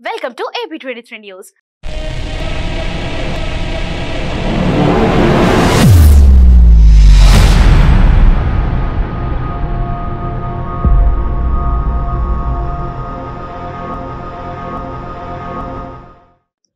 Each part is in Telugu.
Welcome to AP23 News.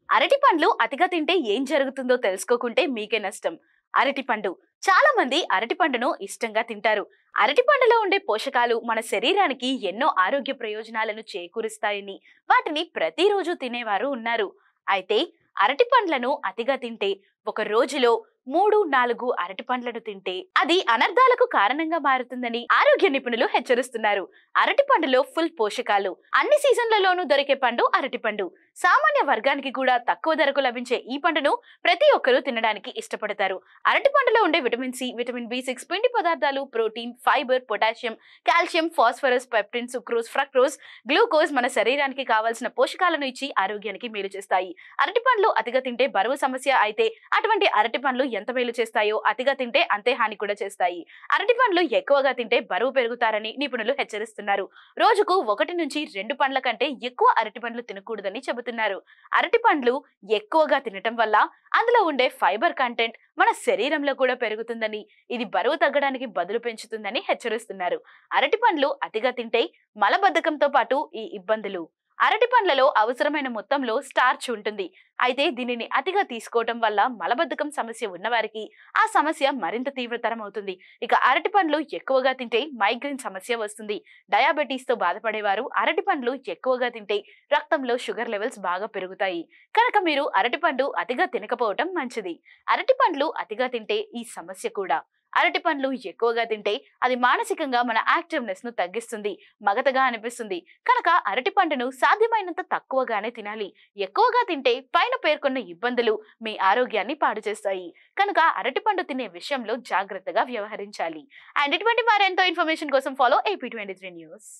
అరటి పండ్లు అతిగా తింటే ఏం జరుగుతుందో తెలుసుకోకుంటే మీకే నష్టం. అరటి పండు చాలా మంది అరటి పండును ఇష్టంగా తింటారు. అరటి పండులో ఉండే పోషకాలు మన శరీరానికి ఎన్నో ఆరోగ్య ప్రయోజనాలను చేకూరుస్తాయని వాటిని ప్రతిరోజు తినేవారు ఉన్నారు. అయితే అరటి పండ్లను అతిగా తింటే ఒక రోజులో 3-4 అరటి పండ్లను తింటే అది అనర్థాలకు కారణంగా మారుతుందని ఆరోగ్య నిపుణులు హెచ్చరిస్తున్నారు. అరటి పండులో ఫుల్ పోషకాలు. అన్ని సీజన్లలోనూ దొరికే పండు అరటి పండు. సామాన్య వర్గానికి కూడా తక్కువ ధరకు లభించే ఈ పండును ప్రతి ఒక్కరూ తినడానికి ఇష్టపడతారు. అరటి పండులో ఉండే విటమిన్ సి, విటమిన్ బి6, పిండి పదార్థాలు, protein, fibre, potassium, calcium, phosphorus, pectin, sucrose, fructose, glucose మన శరీరానికి కావాల్సిన పోషకాలను ఇచ్చి ఆరోగ్యానికి మేలు చేస్తాయి. అరటి పండ్లు అతిగా తింటే బరువు సమస్య అయితే అటువంటి అరటి పండ్లు ఎంత మేలు చేస్తాయో అతిగా తింటే అంతే హాని కూడా చేస్తాయి. అరటి పండ్లు ఎక్కువగా తింటే బరువు పెరుగుతారని నిపుణులు హెచ్చరిస్తున్నారు. రోజుకు 1 నుంచి 2 పండ్ల కంటే ఎక్కువ అరటి పండ్లు తినకూడదని చెబుతున్నారు. అరటి పండ్లు ఎక్కువగా తినటం వల్ల అందులో ఉండే ఫైబర్ కంటెంట్ మన శరీరంలో కూడా పెరుగుతుందని, ఇది బరువు తగ్గడానికి బదులు పెంచుతుందని హెచ్చరిస్తున్నారు. అరటి పండ్లు అతిగా తింటే మలబద్ధకంతో పాటు ఈ ఇబ్బందులు. అరటి పండ్లలో అవసరమైన మొత్తంలో స్టార్చ్ ఉంటుంది. అయితే దీనిని అతిగా తీసుకోవటం వల్ల మలబద్ధకం సమస్య ఉన్నవారికి ఆ సమస్య మరింత తీవ్రతరం అవుతుంది. ఇక అరటి పండ్లు ఎక్కువగా తింటే మైగ్రేన్ సమస్య వస్తుంది. డయాబెటీస్ తో బాధపడేవారు అరటి పండ్లు ఎక్కువగా తింటే రక్తంలో షుగర్ లెవెల్స్ బాగా పెరుగుతాయి. కనుక మీరు అరటి పండు అతిగా తినకపోవటం మంచిది. అరటి పండ్లు అతిగా తింటే ఈ సమస్య కూడా. అరటి పండ్లు ఎక్కువగా తింటే అది మానసికంగా మన యాక్టివ్నెస్ ను తగ్గిస్తుంది, మగతగా అనిపిస్తుంది. కనుక అరటి పండును సాధ్యమైనంత తక్కువగానే తినాలి. ఎక్కువగా తింటే పైన పేర్కొన్న ఇబ్బందులు మీ ఆరోగ్యాన్ని పాడు చేస్తాయి. కనుక అరటి పండు తినే విషయంలో జాగ్రత్తగా వ్యవహరించాలి. అండ్ ఇటువంటి మరెంతో ఇన్ఫర్మేషన్ కోసం ఫాలో AP23 న్యూస్.